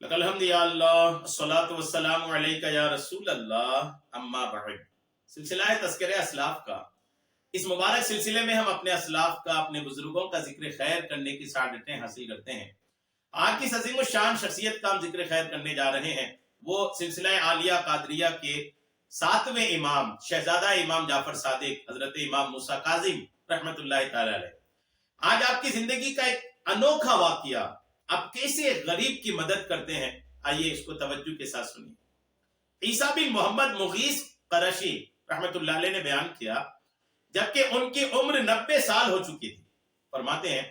لک الحمد یا اللہ الصلاۃ والسلام علیک یا رسول اللہ اما بعد۔ سلسلہ تذکرہ اسلاف کا اس مبارک سلسلے میں ہم اپنے اسلاف کا، اپنے بزرگوں کا ذکر خیر کرنے کی سعادتیں حاصل کرتے ہیں۔ آج کی عظیم الشان شخصیت کا ہم ذکر خیر کرنے جا رہے ہیں، وہ سلسلہ عالیہ قادریہ کے 7ویں امام شہزادہ امام جعفر صادق حضرت امام موسیٰ کاظم رحمت اللہ تعالی علیہ۔ آج آپ کی زندگی کا ایک انوکھا واقعہ، آپ کیسے غریب کی مدد کرتے ہیں، آئیے اس کو توجہ کے ساتھ سنیے۔ عیسیٰ بن محمد مغیث قرشی رحمت اللہ علیہ نے بیان کیا، جبکہ ان کی عمر 90 سال ہو چکی تھی، فرماتے ہیں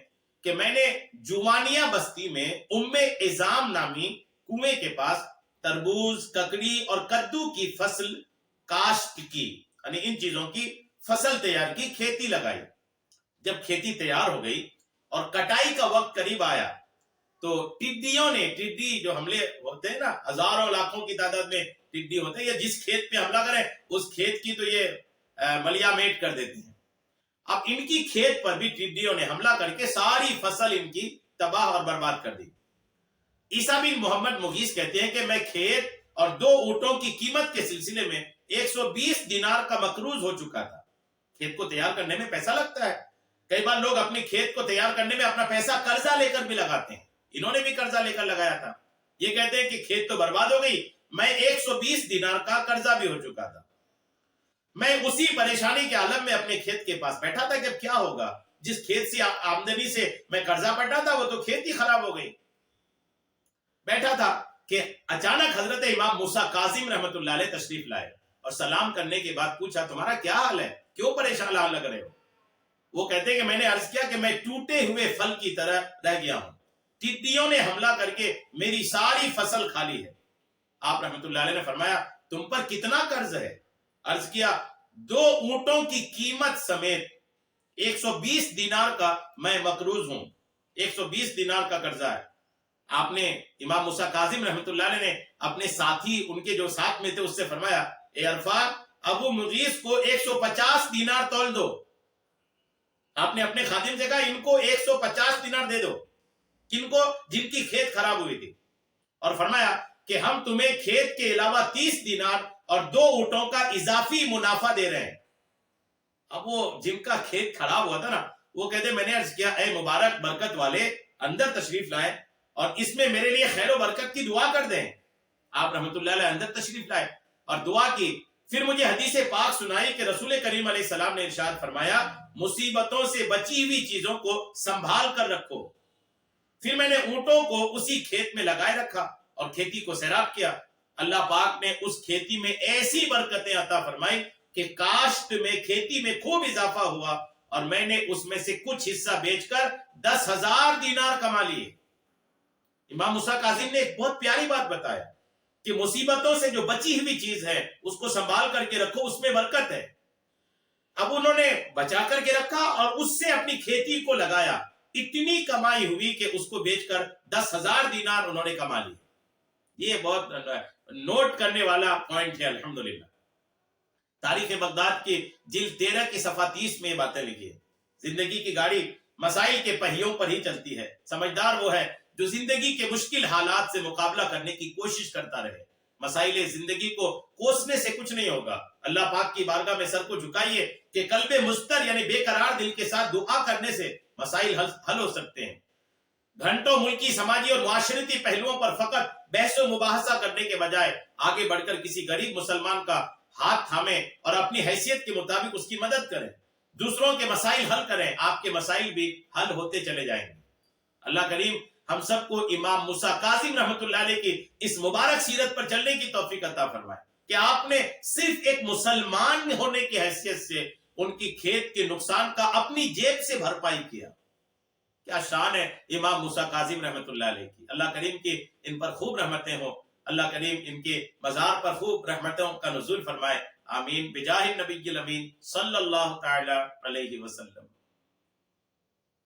کہ میں نے جوانیہ بستی میں ام عظام نامی کنویں کے پاس تربوز، ککڑی اور کدو کی فصل کاشت کی، یعنی ان چیزوں کی فصل تیار کی، کھیتی لگائی۔ جب کھیتی تیار ہو گئی اور کٹائی کا وقت قریب آیا تو ٹڈیوں نے، ٹڈی جو حملے ہوتے ہیں نا، ہزاروں لاکھوں کی تعداد میں ٹڈی ہوتے ہیں، یا جس کھیت پہ حملہ کریں اس کھیت کی تو یہ ملیا میٹ کر دیتی ہیں۔ اب ان کی کھیت پر بھی ٹڈیوں نے حملہ کر کے ساری فصل ان کی تباہ اور برباد کر دی۔ عیسیٰ بن محمد مغیث کہتے ہیں کہ میں کھیت اور 2 اونٹوں کی قیمت کے سلسلے میں 120 دینار کا مقروض ہو چکا تھا۔ کھیت کو تیار کرنے میں پیسہ لگتا ہے، کئی بار لوگ اپنے کھیت کو تیار کرنے میں اپنا پیسہ قرضہ لے کر بھی لگاتے ہیں، انہوں نے بھی قرضہ لے کر لگایا تھا۔ یہ کہتے ہیں کہ کھیت تو برباد ہو گئی، میں 120 دینار کا قرضہ بھی ہو چکا تھا۔ میں اسی پریشانی کے عالم میں اپنے کھیت کے پاس بیٹھا تھا کہ اب کیا ہوگا، جس کھیت سے آمدنی سے میں قرضہ پڑھا تھا وہ تو کھیت ہی خراب ہو گئی۔ بیٹھا تھا کہ اچانک حضرت امام موسیٰ کاظم رحمت اللہ علیہ تشریف لائے اور سلام کرنے کے بعد پوچھا تمہارا کیا حال ہے، کیوں پریشان لگ رہے ہو؟ وہ کہتے ہیں کہ میں نے عرض کیا کہ میں ٹوٹے ہوئے پھل کی طرح رہ گیا ہوں، ٹڈیوں نے حملہ کر کے میری ساری فصل کھا لی ہے۔ آپ رحمت اللہ علیہ نے فرمایا تم پر کتنا قرض ہے؟ عرض کیا 2 اونٹوں کی قیمت سمیت 120 دینار کا میں مقروض ہوں، 120 دینار کا قرضہ ہے۔ آپ نے امام موسیٰ کاظم رحمت اللہ علیہ نے اپنے ساتھی، ان کے جو ساتھ میں تھے، اس سے فرمایا اے عرفا، ابو مغیث کو 150 دینار تول دو۔ آپ نے اپنے خادم سے کہا ان کو 150 دینار دے دو، کن کو؟ جن کی کھیت خراب ہوئی تھی، اور فرمایا کہ ہم تمہیں کھیت کے علاوہ 30 دینار اور 2 اونٹوں کا اضافی منافع دے رہے ہیں۔ اب وہ جن کا کھیت خراب ہوا تھا نا، وہ کہتے میں نے عرض کیا اے مبارک برکت والے، اندر تشریف لائیں اور اس میں میرے لیے خیر و برکت کی دعا کر دیں۔ آپ رحمت اللہ علیہ اندر تشریف لائے اور دعا کی، پھر مجھے حدیث پاک سنائی کہ رسول کریم علیہ السلام نے ارشاد فرمایا مصیبتوں سے بچی ہوئی چیزوں کو سنبھال کر رکھو۔ پھر میں نے اونٹوں کو اسی کھیت میں لگائے رکھا اور کھیتی کو سیراب کیا۔ اللہ پاک نے اس کھیتی میں ایسی برکتیں عطا فرمائی کہ کاشت میں، کھیتی میں خوب اضافہ ہوا، اور میں نے اس میں سے کچھ حصہ بیچ کر 10,000 دینار کما لیے۔ امام موسیٰ کاظم نے ایک بہت پیاری بات بتایا کہ مصیبتوں سے جو بچی ہوئی چیز ہے اس کو سنبھال کر کے رکھو، اس میں برکت ہے۔ اب انہوں نے بچا کر کے رکھا اور اس سے اپنی کھیتی کو لگایا، اتنی کمائی ہوئی کہ اس کو بیچ کر 10,000 دینار انہوں نے کما لی۔ یہ بہت نوٹ کرنے والا پوائنٹ ہے الحمدللہ۔ تاریخ بغداد کی جلد 13 کی صفحہ 30 میں یہ باتیں لکھی ہے۔ زندگی کی گاڑی مسائل کے پہیوں پر ہی چلتی ہے، سمجھدار وہ ہے جو زندگی کے مشکل حالات سے مقابلہ کرنے کی کوشش کرتا رہے۔ مسائل زندگی کو کوسنے سے کچھ نہیں ہوگا، اللہ پاک کی بارگاہ میں سر کو جھکائیے کہ قلب مضطر یعنی بے قرار دل کے ساتھ دعا کرنے سے مسائل حل ہو سکتے ہیں۔ گھنٹوں ملکی، سماجی اور معاشرتی پہلوؤں پر فقط بحث و مباحثہ کرنے کے بجائے آگے بڑھ کر کسی غریب مسلمان کا ہاتھ تھامیں اور اپنی حیثیت کے مطابق اس کی مدد کریں، دوسروں کے مسائل حل کریں، آپ کے مسائل بھی حل ہوتے چلے جائیں گے۔ اللہ کریم ہم سب کو امام موسیٰ کاظم رحمت اللہ علیہ کی اس مبارک سیرت پر چلنے کی توفیق عطا فرمائے کہ آپ نے صرف ایک مسلمان ہونے کی حیثیت سے ان کی کھیت کے نقصان کا اپنی جیب سے بھرپائی کیا۔ کیا شان ہے امام موسیٰ کاظم رحمت اللہ علیہ کی۔ اللہ کریم کی ان پر خوب رحمتیں ہوں، اللہ کریم ان کے مزار پر خوب رحمتوں کا نزول فرمائے، آمین، بجاہ النبی الامین صلی اللہ تعالی علیہ وسلم۔